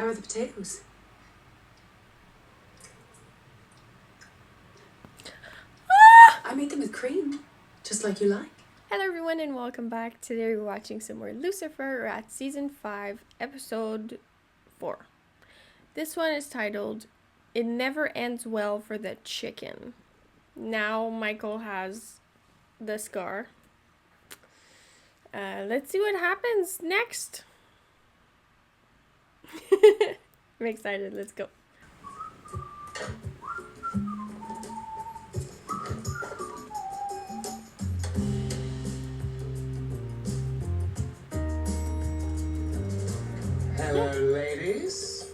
How are the potatoes? I made them with cream, just like you like. Hello everyone and welcome back. Today we're watching some more Lucifer. We're at season 5, episode 4. This one is titled, It Never Ends Well for the Chicken. Now Michael has the scar. Let's see what happens next. I'm excited. Let's go. Hello, ladies.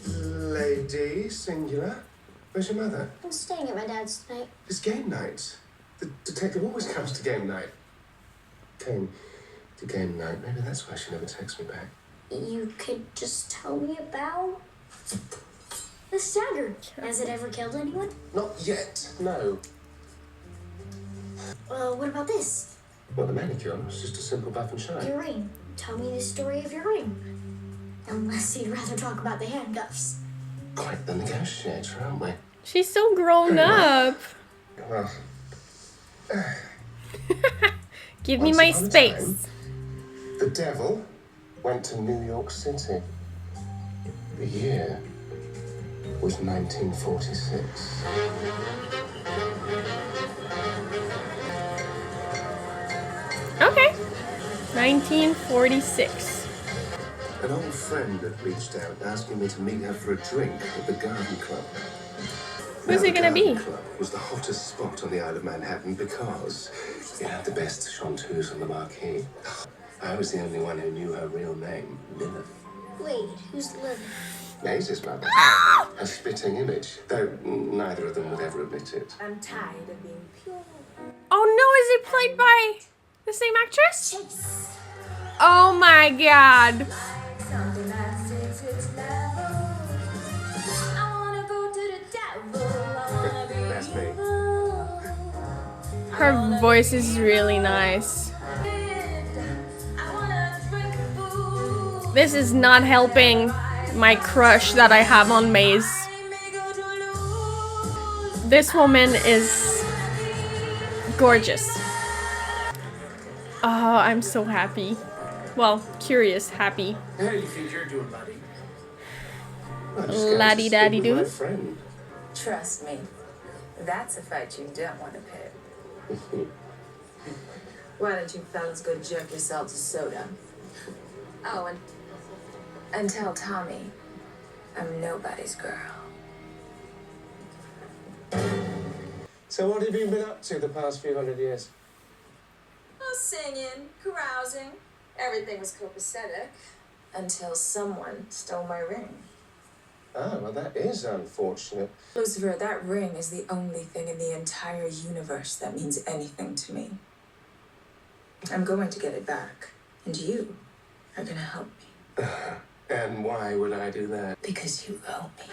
Lady, singular. Where's your mother? I'm staying at my dad's tonight. It's game night. The detective always comes to game night. Came to game night. Maybe that's why she never texts me back. You could just tell me about the stagger. Has it ever killed anyone? Not yet, no. What about this? Well, the manicure was just a simple buff and shine. Your ring. Tell me the story of your ring. Unless you'd rather talk about the handcuffs. Quite the negotiator, aren't we? She's so grown up. Well, Give me once my upon a space. time, the devil went to New York City. The year was 1946. Okay. 1946. An old friend had reached out asking me to meet her for a drink at the Garden Club. Who's Now, it gonna the be? Garden Club was the hottest spot on the Isle of Manhattan because it had the best chanteuse on the marquee. I was the only one who knew her real name, Lilith. Wait, who's Lilith? Maisie mother. A spitting image, though neither of them would ever admit it. I'm tired of being pure. Oh no, is it played by the same actress? Chase. Oh my god. Something that sits its level. I wanna go to the devil. I wanna be That's me. Her voice is really nice. I wanna drink food. This is not helping my crush that I have on Maze. This woman is gorgeous. Oh, I'm so happy. Well, curious, happy. How do you think you're doing, buddy? I'm just going to Laddie-daddy stick with doo. my friend. Trust me, that's a fight you don't want to pick. Why don't you fellas go jerk yourselves a soda? Oh, and tell Tommy I'm nobody's girl. So what have you been up to the past few hundred years? Singing, carousing, everything was copacetic until someone stole my ring. Oh, well, that is unfortunate. Lucifer, that ring is the only thing in the entire universe that means anything to me. I'm going to get it back, and you are going to help me. And why would I do that? Because you owe me.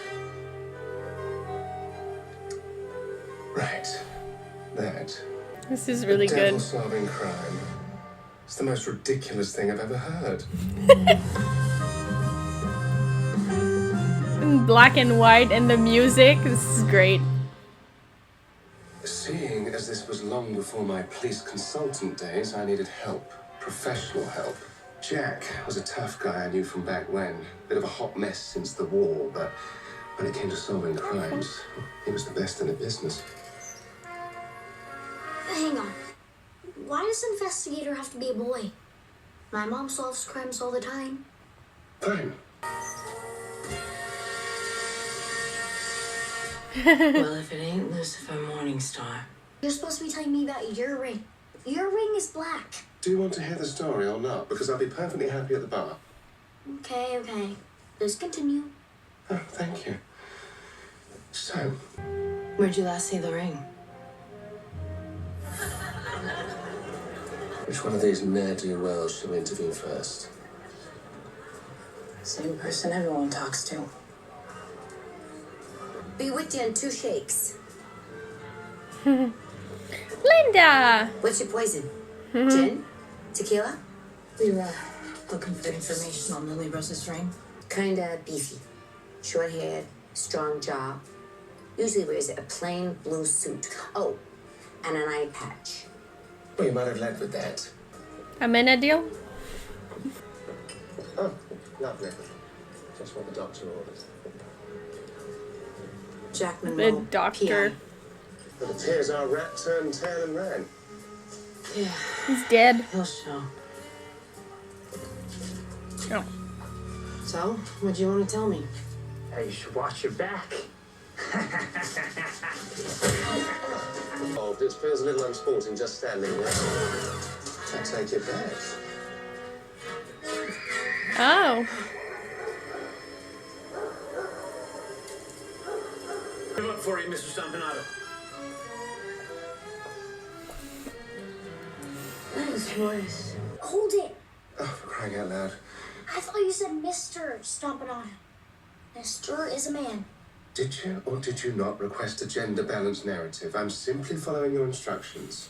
Right. That. This is really the good. devil-solving crime. It's the most ridiculous thing I've ever heard. In black and white and the music, this is great. Seeing as this was long before my police consultant days, I needed help. Professional help. Jack was a tough guy I knew from back when. Bit of a hot mess since the war, but when it came to solving crimes, he was the best in the business. Hang on. Why does an investigator have to be a boy? My mom solves crimes all the time. Fine. Well, if it ain't Lucifer Morningstar. You're supposed to be telling me about your ring. Your ring is black. Do you want to hear the story or not? Because I'll be perfectly happy at the bar. Okay. Please continue. Oh, thank you. So, Where'd you last see the ring? which one of these ne'er-do-wells should we interview first? Same person everyone talks to. Be with you in 2 shakes. Linda! What's your poison? Gin? Tequila? We were looking for information on Lily Rose's ring. Kinda beefy. Short hair, strong jaw. Usually wears a plain blue suit. Oh, and an eye patch. Well, you might have led with that. Amenadiel? Oh, lovely. Just what the doctor ordered. Jackman The Roll, doctor. PI. It appears our rat turned tail and ran. Yeah, He's dead. he'll show. Oh. So, what do you want to tell me? Hey, you should watch your back. Oh, it feels a little unsporting just standing there. I take it back. Oh. Give up for you, Mr. Stampinato. Nice voice. Hold it. Oh, for crying out loud. I thought you said Mr. Stompanato. Mr. is a man. Did you or did you not request a gender-balanced narrative? I'm simply following your instructions.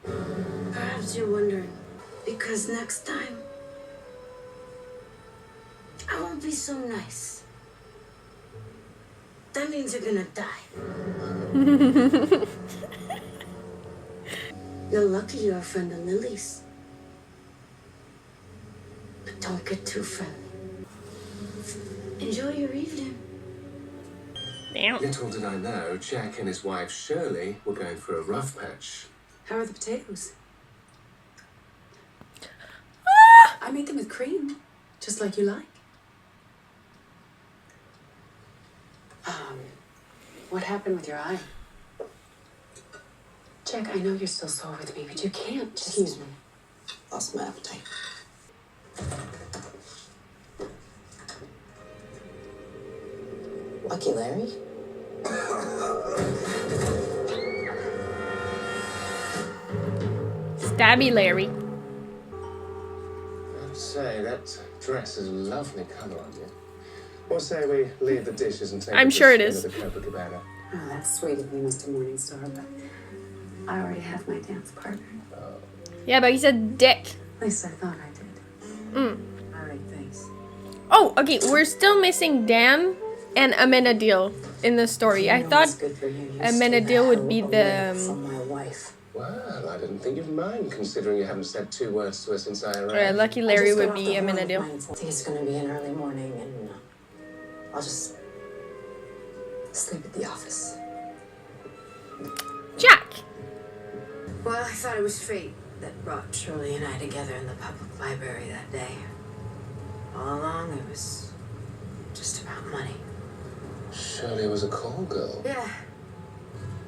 Perhaps you're wondering, because next time, I won't be so nice. That means you're gonna die. You're lucky you're a friend of Lily's. But don't get too friendly. Enjoy your evening. Damn. Little did I know, Jack and his wife Shirley were going for a rough patch. How are the potatoes? I made them with cream, just like you like. What happened with your eye? Jack, I know you're still sore with me, but you can't. Excuse me. Lost my appetite. Lucky Larry? Stabby Larry. I have to say, that dress is a lovely colour on you. What say we leave the dishes and take I'm a sure it spin is. at the Copacabana? Oh, that's sweet of you, Mr. Morningstar, but I already have my dance partner. Yeah, but he said dick. At least I thought I did. Mm. All right, thanks. Oh, okay. We're still missing Dan and Amenadiel in the story. I You know thought what's good for you. You Amenadiel stay the would hell be away the, from my wife. Well, I didn't think you'd mind, considering you haven't said 2 words to her since I arrived. Lucky I Larry just got would off be the horn with Amenadiel. my info. I think it's gonna be an early morning, and I'll just sleep at the office. Jack. Well, I thought it was fate that brought Shirley and I together in the public library that day. All along, it was just about money. Shirley was a call girl. Yeah,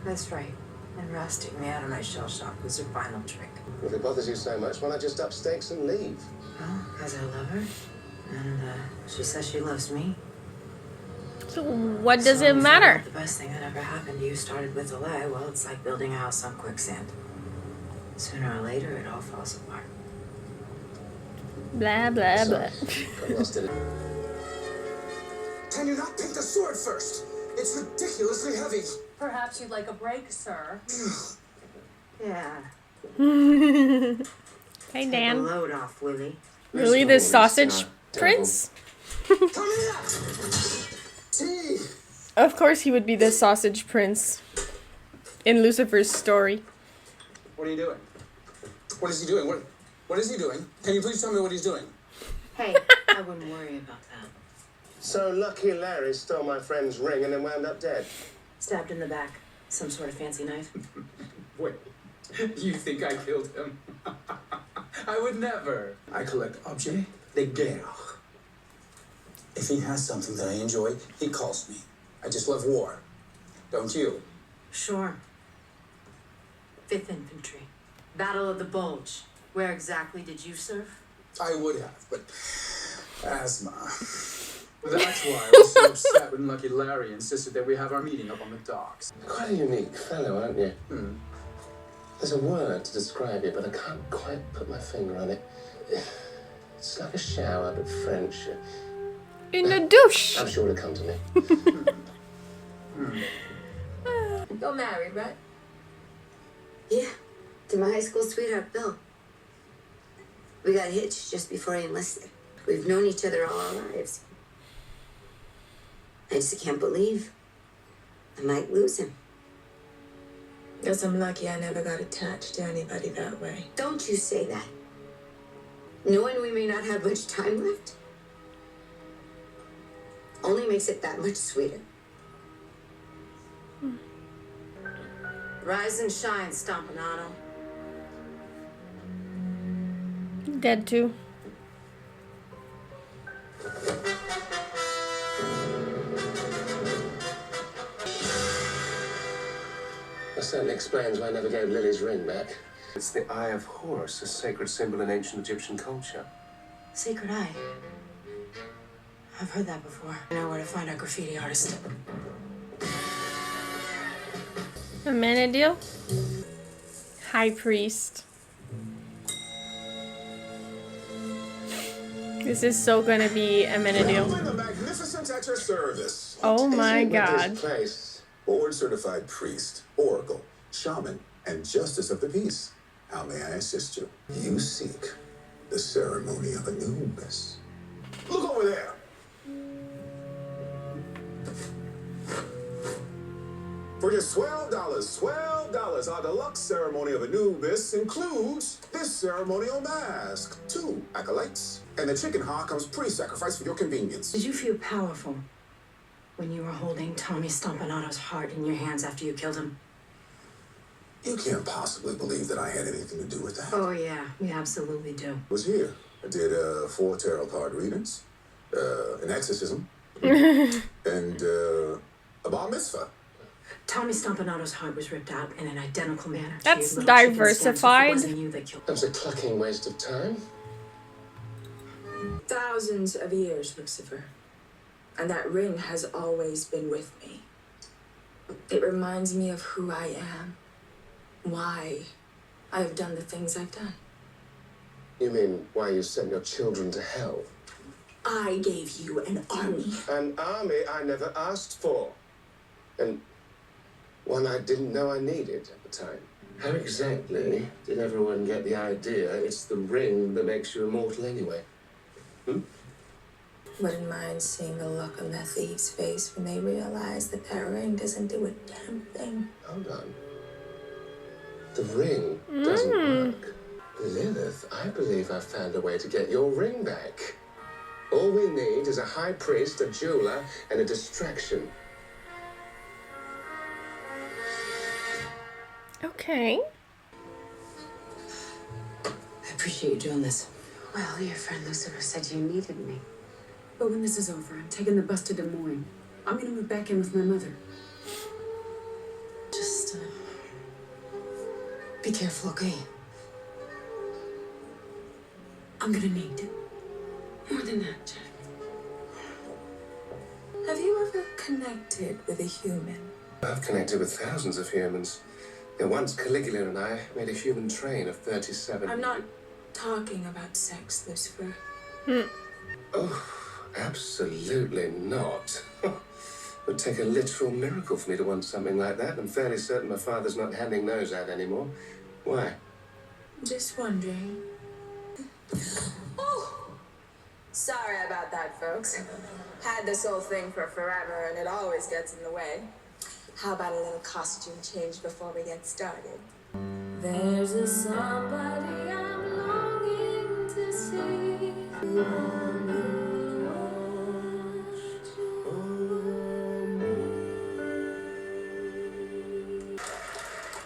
that's right. And rousting me out of my shell shock was her final trick. If it bothers you so much, why not just up stakes and leave? Well, because I love her, and she says she loves me. So what does So it we matter? found out the best thing that ever happened to you started with a lie. Well, it's like building a house on quicksand. Sooner or later, it all falls apart. Blah, blah, blah. Got lost in it. Can you not pick the sword first? It's ridiculously heavy. Perhaps you'd like a break, sir. Yeah. Hey, Take a Dan. load off, Willie. Really, the sausage prince? Come here! Tea! Of course he would be the sausage prince in Lucifer's story. What are you doing? What is he doing? What is he doing? Can you please tell me what he's doing? Hey, I wouldn't worry about that. So Lucky Larry stole my friend's ring and then wound up dead. Stabbed in the back. Some sort of fancy knife. Wait, you think I killed him? I would never. I collect objets de guerre. If he has something that I enjoy, he calls me. I just love war. Don't you? Sure. 5th Infantry. Battle of the Bulge. Where exactly did you serve? I would have, but asthma. That's why I was so upset when Lucky Larry insisted that we have our meeting up on the docks. Quite a unique fellow, aren't you? Hmm. There's a word to describe you, but I can't quite put my finger on it. It's like a shower, but French. Une douche. I'm sure it'll come to me. You're married, right? Yeah, to my high school sweetheart, Bill. We got hitched just before he enlisted. We've known each other all our lives. I just can't believe I might lose him. Guess I'm lucky I never got attached to anybody that way. Don't you say that. Knowing we may not have much time left only makes it that much sweeter. Rise and shine, Stompanato. Dead too. That certainly explains why I never gave Lily's ring back. It's the Eye of Horus, a sacred symbol in ancient Egyptian culture. Sacred Eye. I've heard that before. I know where to find our graffiti artist. Amenadiel? High Priest. This is so gonna be Amenadiel. The magnificent at your service. Oh my Isn't it with god. this place? Board certified priest, oracle, shaman, and justice of the peace. How may I assist you? You seek the ceremony of Anubis. Look over there. For just $12, our deluxe ceremony of Anubis includes this ceremonial mask, 2 acolytes, and the chicken heart comes pre-sacrificed for your convenience. Did you feel powerful when you were holding Tommy Stompanato's heart in your hands after you killed him? You can't possibly believe that I had anything to do with that. Oh yeah, we absolutely do. I was here. I did 4 tarot card readings, an exorcism, and a bar mitzvah. Tommy Stompanato's heart was ripped out in an identical manner. That's She had little chicken diversified. stems. It wasn't you that killed That was a clucking waste of time. Thousands of years, Lucifer. And that ring has always been with me. It reminds me of who I am, why I have done the things I've done. You mean why you sent your children to hell? I gave you an army. An army I never asked for. And one I didn't know I needed at the time. How exactly did everyone get the idea it's the ring that makes you immortal anyway? Wouldn't mind seeing the look on that thief's face when they realize that that ring doesn't do a damn thing. Hold on. The ring doesn't work. Lilith, I believe I've found a way to get your ring back. All we need is a high priest, a jeweler, and a distraction. Okay. I appreciate you doing this. Well, your friend Lucifer said you needed me. But when this is over, I'm taking the bus to Des Moines. I'm gonna move back in with my mother. Just be careful, okay? I'm gonna need it. More than that, Jack. Have you ever connected with a human? I've connected with thousands of humans. Once Caligula and I made a human train of 37. I'm not talking about sex, Lucifer. Oh, absolutely not. It would take a literal miracle for me to want something like that. I'm fairly certain my father's not handing those out anymore. Why? Just wondering. Oh! Sorry about that, folks. Had this whole thing for forever, and it always gets in the way. How about a little costume change before we get started? There's a somebody I'm longing to see.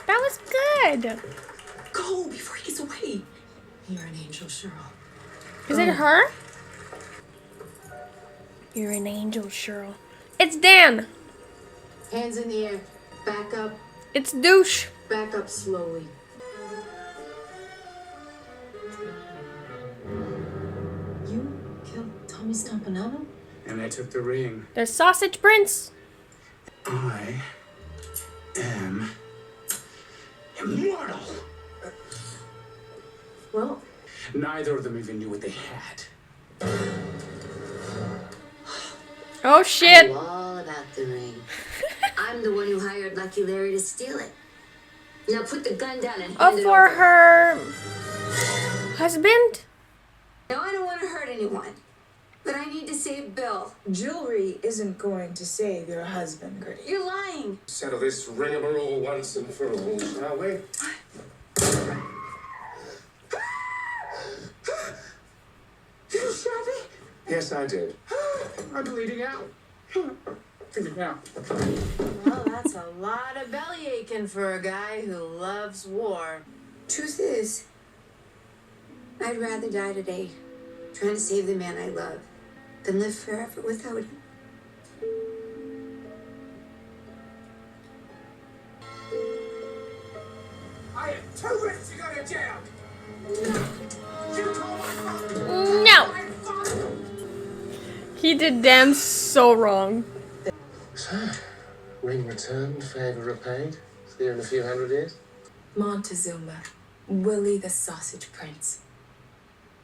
That was good. Go before he gets away. You're an angel, Cheryl. Is it her? You're an angel, Cheryl. It's Dan. Hands in the air. Back up. It's Douche. Back up slowly. You killed Tommy Stompanato? And I took the ring. The Sausage Prince. I am immortal. Well, Neither of them even knew what they had. Oh I shit. know all about the ring. I'm the one who hired Lucky Larry to steal it. Now put the gun down and hand it For over. her husband? No, I don't want to hurt anyone. But I need to save Bill. Jewelry isn't going to save your husband, Gertie. You're lying. Settle this rigmarole once and for all, shall we? You shot me? Yes, I did. I'm bleeding out. Bleeding out. Well, that's a lot of belly aching for a guy who loves war. Truth is, I'd rather die today trying to save the man I love than live forever without him. I am too rich to go to jail. You call my father. No! My father. He did damn so wrong. So, ring returned, favour repaid. See you in a few hundred years. Montezuma, Willie the Sausage Prince.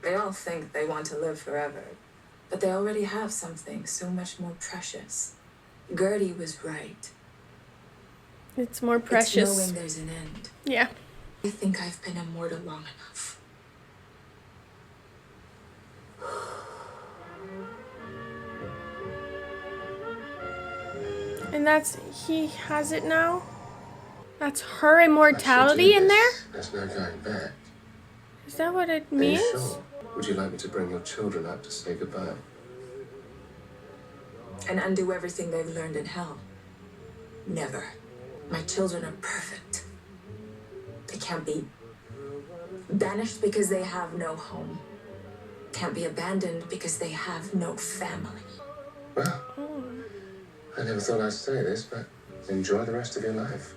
They all think they want to live forever, but they already have something so much more precious. Gertie was right. It's more It's precious. knowing there's an end. Yeah. I think I've been immortal long enough. And that's, he has it now? That's her immortality in there? There's no going back. Is that what it Are you means? sure? Would you like me to bring your children up to say goodbye? And undo everything they've learned in hell. Never. My children are perfect. They can't be banished because they have no home. Can't be abandoned because they have no family. Well, I never thought I'd say this, but enjoy the rest of your life.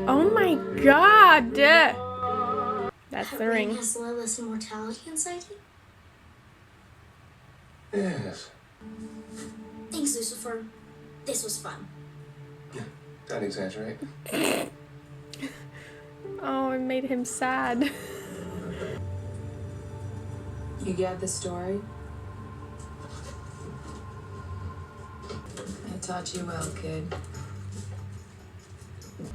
Oh my god! That's the ring. Has Lilith's immortality inside him? Yes. Thanks, Lucifer. This was fun. Don't exaggerate. Oh, it made him sad. You get the story? I taught you well, kid.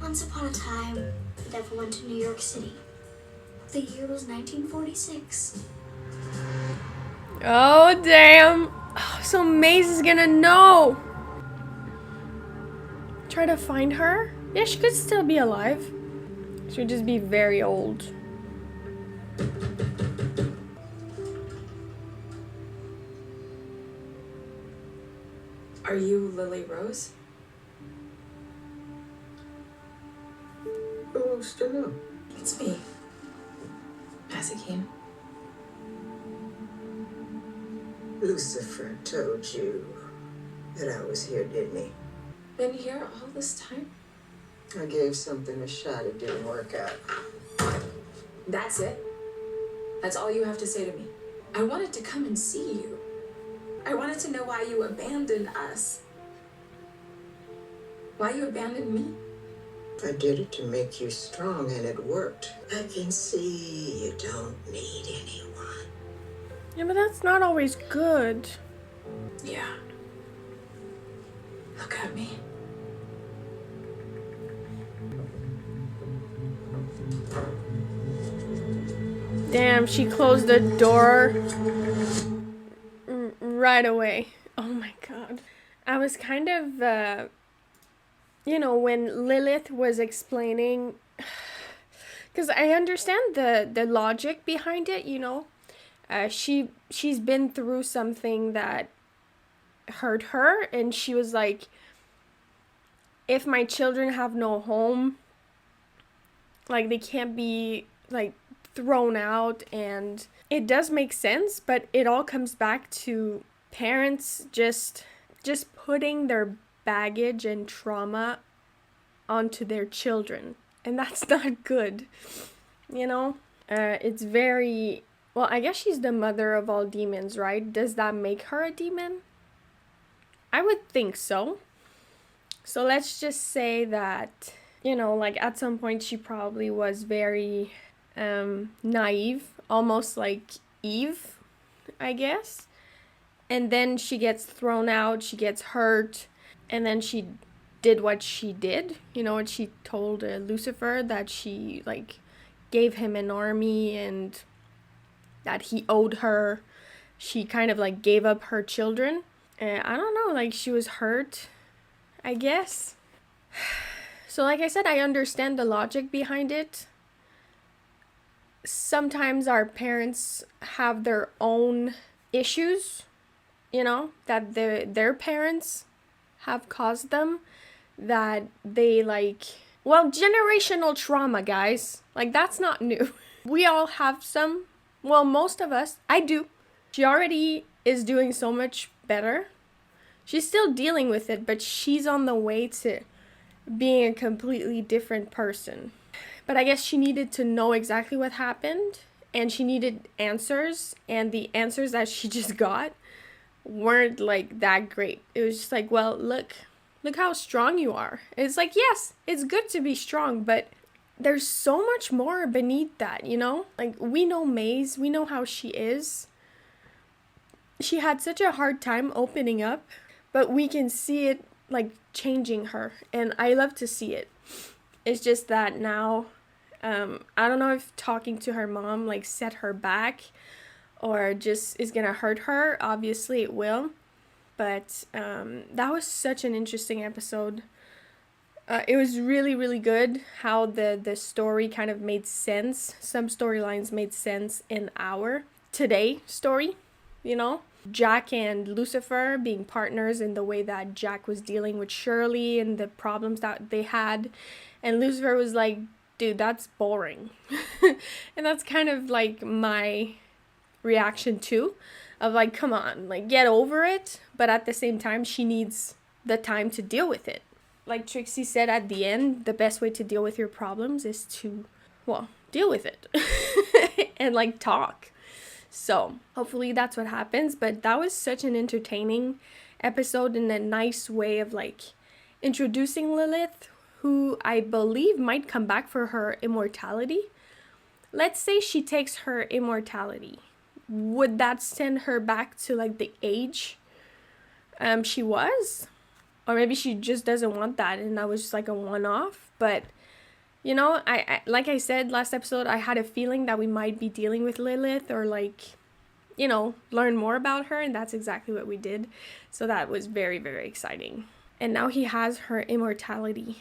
Once upon a time, the devil went to New York City. The year was 1946. Oh, damn. Oh, so Maze is gonna know. Try to find her? Yeah, she could still be alive. She would just be very old. Are you Lily Rose? Who wants to know? It's me. Masakine. Lucifer told you that I was here, didn't he? Been here all this time? I gave something a shot, it didn't work out. That's it? That's all you have to say to me? I wanted to come and see you. I wanted to know why you abandoned us. Why you abandoned me? I did it to make you strong, and it worked. I can see you don't need anyone. Yeah, but that's not always good. Yeah. Look at me. Damn, she closed the door right away. Oh my god. I was kind of, you know, when Lilith was explaining, because I understand the logic behind it, you know. She's been through something that hurt her, and she was like, if my children have no home, like, they can't be, like, thrown out, and it does make sense, but it all comes back to parents just putting their baggage and trauma onto their children, and that's not good, you know. It's very, well, I guess she's the mother of all demons, right? Does that make her a demon? I would think so. So let's just say that, you know, like, at some point she probably was very naive, almost like Eve, I guess. And then she gets thrown out, she gets hurt, and then she did what she did. You know, what she told Lucifer, that she, like, gave him an army and that he owed her she kind of like gave up her children. And I don't know, like she was hurt, I guess. So like I said, I understand the logic behind it. Sometimes our parents have their own issues, you know, that their parents have caused them, that they like, well, generational trauma, guys. Like, that's not new. We all have some. Well, most of us. I do. She already is doing so much better. She's still dealing with it, but she's on the way to being a completely different person. But I guess she needed to know exactly what happened, and she needed answers, and the answers that she just got weren't like that great. It was just like, well, look how strong you are. It's like, yes, it's good to be strong, but there's so much more beneath that, you know? Like, we know Maze, we know how she is. She had such a hard time opening up, but we can see it like changing her, and I love to see it. It's just that now, I don't know if talking to her mom like set her back or just is gonna hurt her. Obviously it will, but that was such an interesting episode. It was really, really good how the story kind of made sense. Some storylines made sense in our today story, you know? Jack and Lucifer being partners in the way that Jack was dealing with Shirley and the problems that they had. And Lucifer was like, dude, that's boring. And that's kind of like my reaction too, of like, come on, like get over it. But at the same time, she needs the time to deal with it. Like Trixie said at the end, the best way to deal with your problems is to, well, deal with it and like talk. So hopefully that's what happens. But that was such an entertaining episode in a nice way of like introducing Lilith, who I believe might come back for her immortality. Let's say she takes her immortality. Would that send her back to like the age she was? Or maybe she just doesn't want that and that was just like a one-off. But, you know, I like I said last episode, I had a feeling that we might be dealing with Lilith or like, you know, learn more about her. And that's exactly what we did. So that was very, very exciting. And now he has her immortality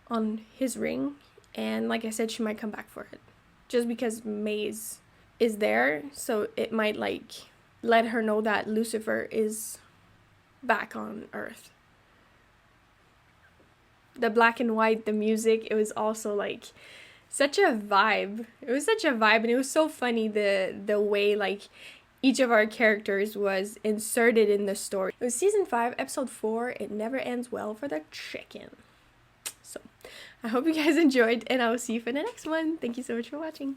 on his ring. And like I said, she might come back for it. Just because Maze is there. So it might like let her know that Lucifer is back on Earth. The black and white, the music, it was also like such a vibe. It was such a vibe, and it was so funny the way like each of our characters was inserted in the story. It was season 5, episode 4. It never ends well for the chicken. So I hope you guys enjoyed, and I will see you for the next one. Thank you so much for watching.